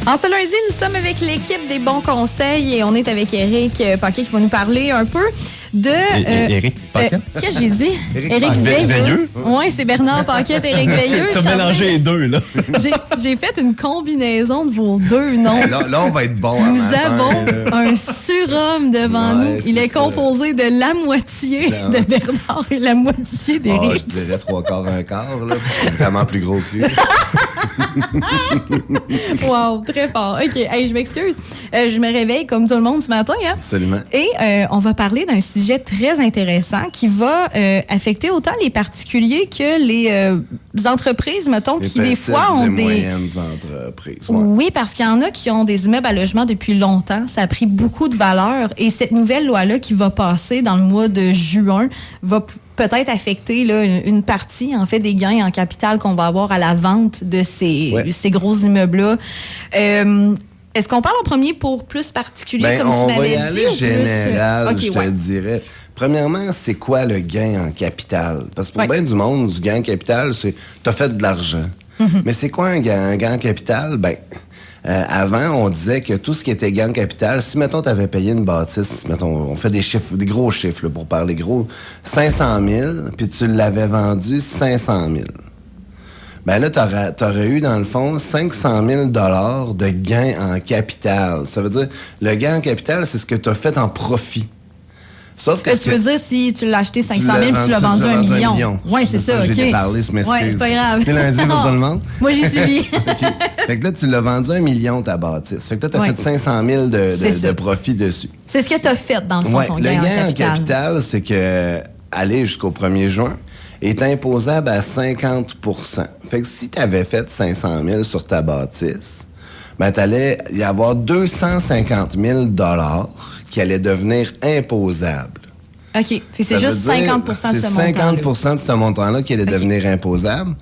En ce lundi, nous sommes avec l'équipe des bons conseils et on est avec Éric Paquet qui va nous parler un peu de... Éric Paquet? Qu'est-ce que j'ai dit? Éric Veilleux? Oui, c'est Bernard Paquet, Éric Veilleux. T'as mélangé les deux, là. J'ai fait une combinaison de vos deux noms. Là, on va être bon. Nous avons un surhomme devant nous. Il est composé de la moitié de Bernard et la moitié d'Éric. Je dirais 3/4, 1/4, là. C'est vraiment plus gros que lui. Wow, très fort. OK, hey, je m'excuse. Je me réveille comme tout le monde ce matin. Hein? Absolument. Et on va parler d'un sujet très intéressant qui va affecter autant les particuliers que les entreprises, mettons, qui des fois ont des... moyennes entreprises. Ouais. Oui, parce qu'il y en a qui ont des immeubles à logement depuis longtemps. Ça a pris beaucoup de valeur. Et cette nouvelle loi-là qui va passer dans le mois de juin va peut-être affecter là, une partie, en fait, des gains en capital qu'on va avoir à la vente de ces gros immeubles-là. Est-ce qu'on parle en premier pour plus particulier, comme tu m'avais dit? On va y aller général, plus... je te dirais. Premièrement, c'est quoi le gain en capital? Parce que pour bien du monde, du gain en capital, c'est t'as fait de l'argent. Mm-hmm. Mais c'est quoi un gain en capital? Avant, on disait que tout ce qui était gain en capital, si, mettons, tu avais payé une bâtisse, mettons, on fait des chiffres, des gros chiffres, là, pour parler gros, 500 000, puis tu l'avais vendu 500 000. Ben là, t'aurais eu, dans le fond, 500 000 $ de gain en capital. Ça veut dire, le gain en capital, c'est ce que tu as fait en profit. Sauf que tu veux dire si tu l'as acheté 500 000 et tu l'as vendu 1 million. Oui, c'est ça, OK. J'ai parlé, je m'excuse. Oui, c'est pas grave. C'est lundi pour tout le monde. Moi, j'y suis. Okay. Fait que là, tu l'as vendu 1 million, ta bâtisse. Fait que toi, tu as fait 500 000 de profit dessus. C'est ce que tu as fait, dans le fond, ton gain en capital. Le gain en capital, c'est que aller jusqu'au 1er juin est imposable à 50 %. Fait que si tu avais fait 500 000 sur ta bâtisse, ben, tu allais y avoir 250 000 $ qui allaient devenir imposables. OK. C'est juste 50 % de ce montant-là. C'est 50 % de ce montant-là qui allait devenir imposable.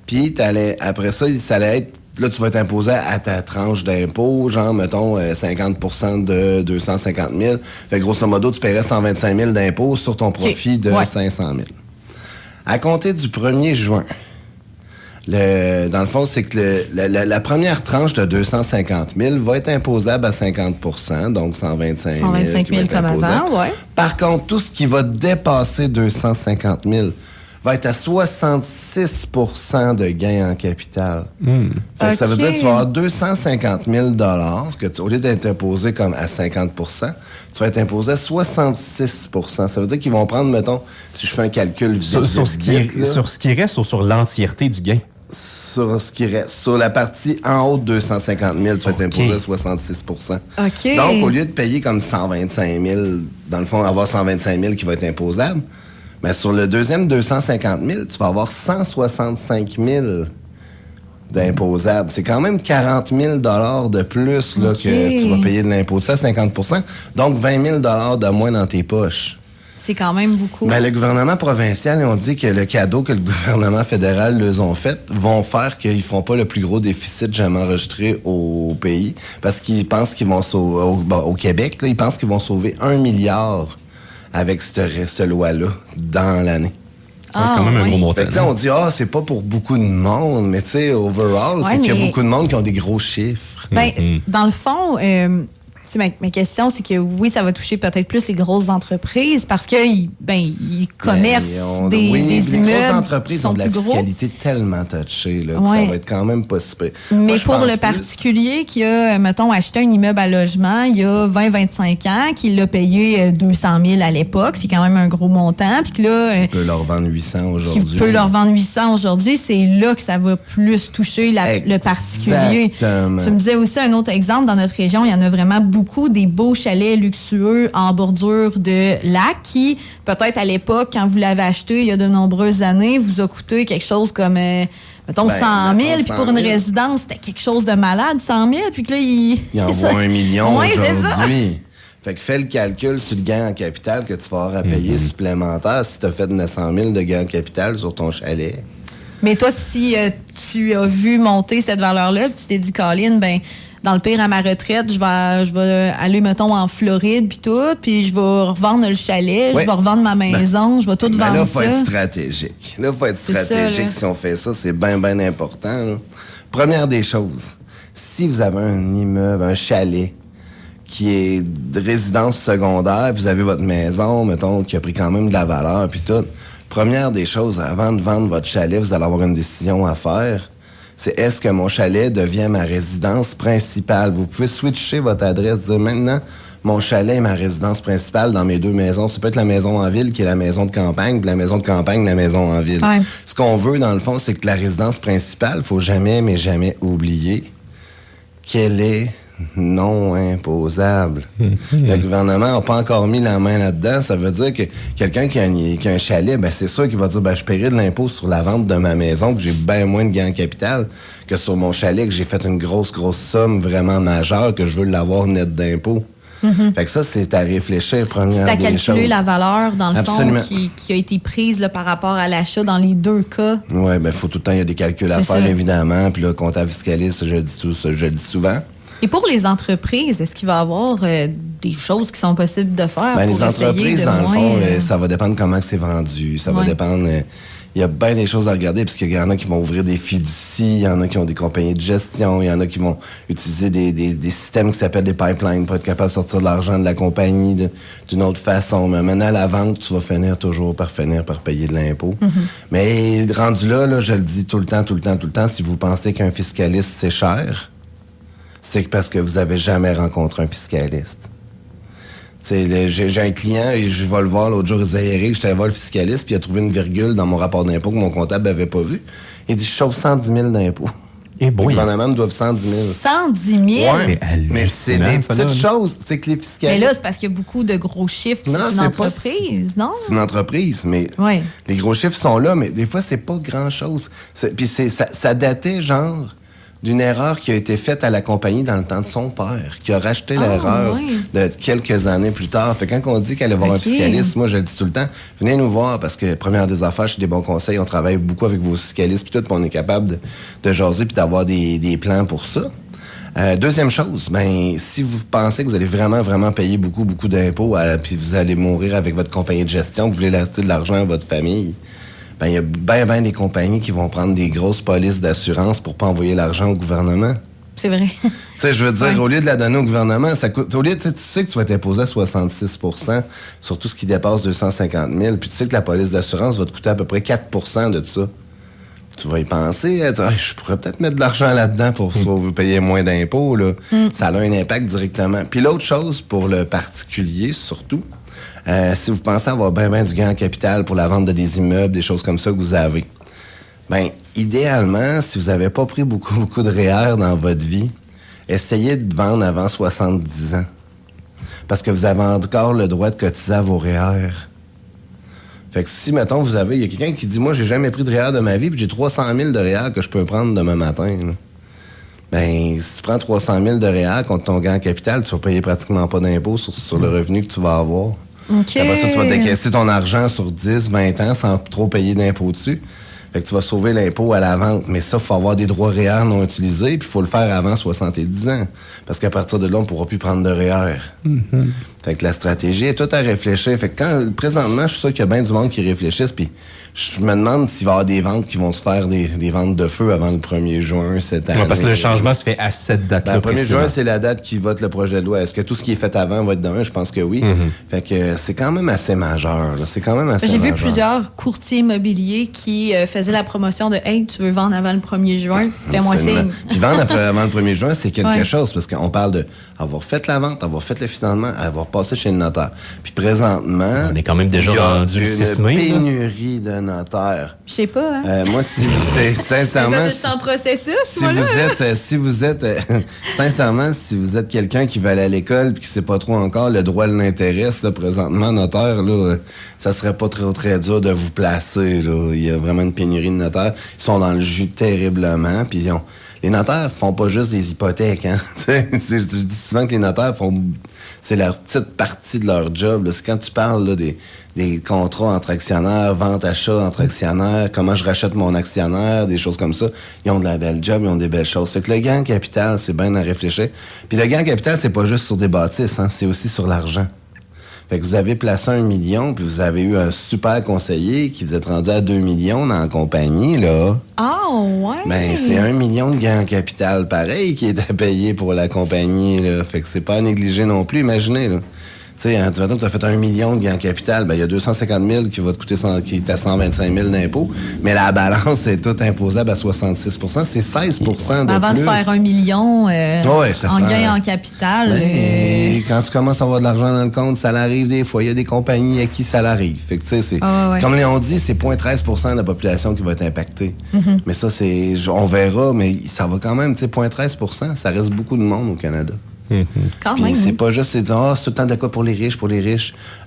Puis, après ça, ça allait être... Là, tu vas être imposé à ta tranche d'impôt, genre, mettons, 50 % de 250 000. Fait que, grosso modo, tu paierais 125 000 d'impôt sur ton profit de 500 000. À compter du 1er juin, dans le fond, c'est que la première tranche de 250 000 va être imposable à 50 %, donc 125 000. 125 000 comme avant, oui. Par contre, tout ce qui va dépasser 250 000 va être à 66 % de gain en capital. Fait que ça veut dire que tu vas avoir 250 000 $ que au lieu d'être imposé comme à 50 %, tu vas être imposé à 66 %. Ça veut dire qu'ils vont prendre, mettons, si je fais un calcul vite, sur ce qui reste ou sur l'entièreté du gain? Sur ce qui reste. Sur la partie en haut de 250 000, tu vas être imposé à 66 %. OK. Donc, au lieu de payer comme 125 000, dans le fond, avoir 125 000 qui va être imposable, mais sur le deuxième 250 000, tu vas avoir 165 000 d'imposable. C'est quand même 40 000 $ de plus là, que tu vas payer de l'impôt. Ça, 50 %. Donc, 20 000 $ de moins dans tes poches. C'est quand même beaucoup. Ben, le gouvernement provincial, ils ont dit que le cadeau que le gouvernement fédéral leur ont fait vont faire qu'ils ne feront pas le plus gros déficit jamais enregistré au pays. Parce qu'ils pensent qu'ils vont sauver, au Québec, là, ils pensent qu'ils vont sauver 1 milliard avec cette loi-là dans l'année. C'est quand même un gros montant. Fait que, on dit, c'est pas pour beaucoup de monde, mais tu sais, overall, c'est qu'il y a beaucoup de monde qui ont des gros chiffres. Dans le fond, ma question, c'est que oui, ça va toucher peut-être plus les grosses entreprises parce qu'ils commercent des immeubles. Les grosses entreprises ont de la fiscalité tellement touchée là, que ça va être quand même pas si pire. Mais pour le particulier qui a, mettons, acheté un immeuble à logement il y a 20-25 ans, qui l'a payé 200 000 à l'époque, c'est quand même un gros montant, puis que là... Il peut leur vendre 800 aujourd'hui. C'est là que ça va plus toucher le particulier. Tu me disais aussi un autre exemple, dans notre région, il y en a vraiment beaucoup des beaux chalets luxueux en bordure de lac qui, peut-être à l'époque, quand vous l'avez acheté il y a de nombreuses années, vous a coûté quelque chose comme, mettons, 100 000. Puis pour une résidence, c'était quelque chose de malade, 100 000. Puis que là, il envoie 1 million aujourd'hui. Fait que fais le calcul sur le gain en capital que tu vas avoir à payer supplémentaire si tu as fait 900 000 de gain en capital sur ton chalet. Mais toi, si tu as vu monter cette valeur-là, puis tu t'es dit, Colin, dans le pire, à ma retraite, je vais aller, mettons, en Floride, puis tout, puis je vais revendre le chalet, je vais revendre ma maison, je vais tout vendre ça. Là, il faut être stratégique. Si on fait ça, c'est bien, bien important. Là. Première des choses, Si vous avez un immeuble, un chalet, qui est de résidence secondaire, vous avez votre maison, mettons, qui a pris quand même de la valeur, puis tout. Première des choses, avant de vendre votre chalet, vous allez avoir une décision à faire. C'est est-ce que mon chalet devient ma résidence principale? Vous pouvez switcher votre adresse, dire maintenant, mon chalet est ma résidence principale dans mes 2 maisons. Ça peut être la maison en ville qui est la maison de campagne, puis la maison de campagne, la maison en ville. Ouais. Ce qu'on veut, dans le fond, c'est que la résidence principale, faut jamais, mais jamais oublier qu'elle est non imposable. Le gouvernement n'a pas encore mis la main là-dedans. Ça veut dire que quelqu'un qui a un chalet, ben c'est sûr qu'il va dire je paierai de l'impôt sur la vente de ma maison, que j'ai bien moins de gains en capital que sur mon chalet, que j'ai fait une grosse somme vraiment majeure, que je veux l'avoir net d'impôt. Fait que ça, c'est à réfléchir, première des choses. C'est à calculer la valeur, dans le Absolument. fond, qui a été prise là, par rapport à l'achat dans les 2 cas. Oui, ben faut tout le temps, il y a des calculs à faire, évidemment. Puis là, comptable fiscaliste, je le dis souvent. Et pour les entreprises, est-ce qu'il va y avoir des choses qui sont possibles de faire? Ben, pour les entreprises, essayer de dans le moins, fond, ça va dépendre comment c'est vendu. Ça va dépendre. Il y a bien des choses à regarder, parce qu'il y en a qui vont ouvrir des fiducies, il y en a qui ont des compagnies de gestion, il y en a qui vont utiliser des systèmes qui s'appellent des pipelines pour être capable de sortir de l'argent de la compagnie d'une autre façon. Mais maintenant, à la vente, tu vas finir par payer de l'impôt. Mais rendu là, je le dis tout le temps, si vous pensez qu'un fiscaliste, c'est cher, c'est parce que vous avez jamais rencontré un fiscaliste. J'ai un client, et je vais le voir l'autre jour, Eric, j'étais allé voir le fiscaliste, puis il a trouvé une virgule dans mon rapport d'impôt que mon comptable n'avait pas vu. Il dit, je sauve 110 000 d'impôts. Et bon, le gouvernement me doit 110 000. 110 000? Ouais, mais c'est des petites choses. C'est que les fiscalistes... Mais là, c'est parce qu'il y a beaucoup de gros chiffres. C'est une entreprise, non? C'est une entreprise, mais les gros chiffres sont là, mais des fois, c'est pas grand-chose. Puis ça datait, genre... d'une erreur qui a été faite à la compagnie dans le temps de son père, qui a racheté l'erreur de quelques années plus tard. Fait que quand on dit qu'elle allait voir un fiscaliste, moi, je le dis tout le temps, venez nous voir, parce que première des affaires, je suis des bons conseils, on travaille beaucoup avec vos fiscalistes, puis tout, puis on est capable de jaser puis d'avoir des plans pour ça. Deuxième chose, si vous pensez que vous allez vraiment payer beaucoup d'impôts, puis vous allez mourir avec votre compagnie de gestion, que vous voulez laisser de l'argent à votre famille, il y a bien des compagnies qui vont prendre des grosses polices d'assurance pour pas envoyer l'argent au gouvernement. C'est vrai. Tu sais, je veux dire, au lieu de la donner au gouvernement, ça coûte. Au lieu, tu sais que tu vas t'imposer à 66 % sur tout ce qui dépasse 250 000, puis tu sais que la police d'assurance va te coûter à peu près 4 % de ça. Tu vas y penser, je pourrais peut-être mettre de l'argent là-dedans pour vous payer moins d'impôts. Là. Ça a un impact directement. Puis l'autre chose, pour le particulier surtout, si vous pensez avoir bien du gain en capital pour la vente de des immeubles, des choses comme ça que vous avez, idéalement, si vous n'avez pas pris beaucoup de REER dans votre vie, essayez de vendre avant 70 ans. Parce que vous avez encore le droit de cotiser à vos REER. Fait que si, mettons, il y a quelqu'un qui dit, moi, j'ai jamais pris de REER de ma vie, puis j'ai 300 000 de REER que je peux prendre demain matin, là. Si tu prends 300 000 de REER contre ton gain en capital, tu vas payer pratiquement pas d'impôt sur le revenu que tu vas avoir. Okay. Après ça, tu vas décaisser ton argent sur 10, 20 ans sans trop payer d'impôt dessus. Fait que tu vas sauver l'impôt à la vente. Mais ça, il faut avoir des droits REER non utilisés, puis il faut le faire avant 70 ans. Parce qu'à partir de là, on ne pourra plus prendre de REER. Fait que la stratégie est toute à réfléchir. Fait que présentement, je suis sûr qu'il y a bien du monde qui réfléchissent, puis je me demande s'il va y avoir des ventes qui vont se faire, des ventes de feu avant le 1er juin cette année. Parce que le changement se fait à cette date-là. Le 1er juin, c'est la date qui vote le projet de loi. Est-ce que tout ce qui est fait avant va être demain? Je pense que oui. Fait que c'est quand même assez majeur. Là. C'est quand même assez majeur. J'ai vu plusieurs courtiers immobiliers qui faisaient la promotion de « Hey, tu veux vendre avant le 1er juin? Fais-moi signe. » Puis vendre avant le 1er juin, c'est quelque chose, parce qu'on parle de avoir fait la vente, avoir fait le financement, avoir passé chez le notaire. Puis présentement... On est quand même déjà rendu le 6 mai. Il y a une pénurie de notaires. Je sais pas, hein? Moi, si vous êtes... Sincèrement... C'est en processus, moi, là. Sincèrement, si vous êtes quelqu'un qui va aller à l'école puis qui sait pas trop encore, le droit l'intéresse, là, présentement, notaire, là, ça serait pas très dur de vous placer, là. Il y a vraiment une pénurie de notaires. Ils sont dans le jus terriblement, puis les notaires font pas juste des hypothèques, hein. Je dis souvent que les notaires c'est la petite partie de leur job, là. C'est quand tu parles, là, des contrats entre actionnaires, vente-achat entre actionnaires, comment je rachète mon actionnaire, des choses comme ça. Ils ont de la belle job, ils ont des belles choses. Fait que le gain en capital, c'est bien à réfléchir. Puis le gain en capital, c'est pas juste sur des bâtisses, hein, c'est aussi sur l'argent. Fait que vous avez placé 1 million, puis vous avez eu un super conseiller qui vous êtes rendu à 2 millions dans la compagnie, là. Ah, ouais. Ben, c'est 1 million de gains en capital pareil qui est à payer pour la compagnie, là. Fait que c'est pas à négliger non plus, imaginez, là. Tu sais, maintenant, tu as fait 1 million de gains en capital, ben, il y a 250 000 qui va te coûter qui est à 125 000 d'impôts, mais la balance est toute imposable à 66 %. C'est 16 % de Avant plus. de faire 1 million en gains en capital. Ben, quand tu commences à avoir de l'argent dans le compte, ça l'arrive des fois. Il y a des compagnies à qui ça l'arrive. Fait que, tu sais, c'est, comme on dit, c'est 0,13 % de la population qui va être impactée. Mais ça, on verra, mais ça va quand même, tu sais, 0,13 %, ça reste beaucoup de monde au Canada. Quand Puis même, c'est pas juste, c'est tout le temps de quoi pour les riches,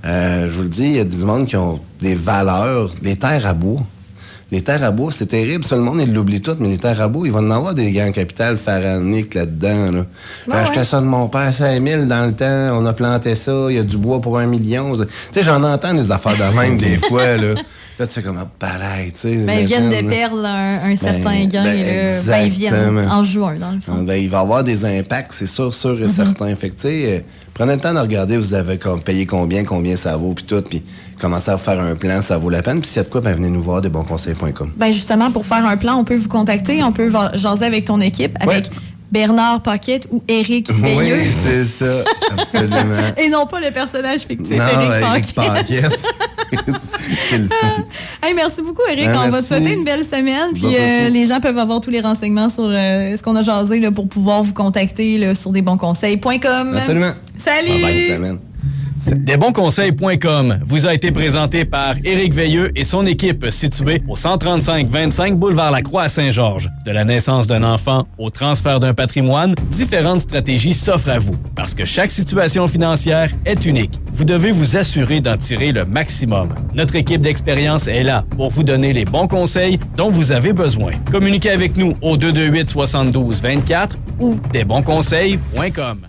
je vous le dis, il y a du monde qui ont des valeurs, des terres à bois. Les terres à bois, c'est terrible. Ça, le monde, il l'oublie tout, mais les terres à bois, ils vont en avoir des gains en capital pharaoniques là-dedans. Là. J'ai acheté ça de mon père, 5 000 dans le temps. On a planté ça. Il y a du bois pour 1 million. Tu sais, j'en entends des affaires de même des fois, là. Là, tu sais, comme, pareil, tu sais. Ben, ils viennent de perdre un certain gain. Ils viennent en juin, dans le fond. Ben, il va y avoir des impacts, c'est sûr et certain. Fait que, tu sais, prenez le temps de regarder, vous avez payé combien ça vaut, puis tout, puis commencez à faire un plan, ça vaut la peine. Puis s'il y a de quoi, ben, venez nous voir, desbonsconseils.com. Ben, justement, pour faire un plan, on peut vous contacter, on peut jaser avec ton équipe, avec Bernard Paquette ou Éric Veilleux. Oui, c'est ça, absolument. Et non pas le personnage fictif, non, Éric Paquette. Hey, merci beaucoup, Éric. On va te souhaiter une belle semaine. Puis les gens peuvent avoir tous les renseignements sur ce qu'on a jasé là, pour pouvoir vous contacter là, sur desbonsconseils.com. Absolument. Salut! Bye bye, Desbonsconseils.com vous a été présenté par Éric Veilleux et son équipe située au 135-25 boulevard Lacroix à Saint-Georges. De la naissance d'un enfant au transfert d'un patrimoine, différentes stratégies s'offrent à vous. Parce que chaque situation financière est unique. Vous devez vous assurer d'en tirer le maximum. Notre équipe d'expérience est là pour vous donner les bons conseils dont vous avez besoin. Communiquez avec nous au 228-72-24 ou desbonsconseils.com.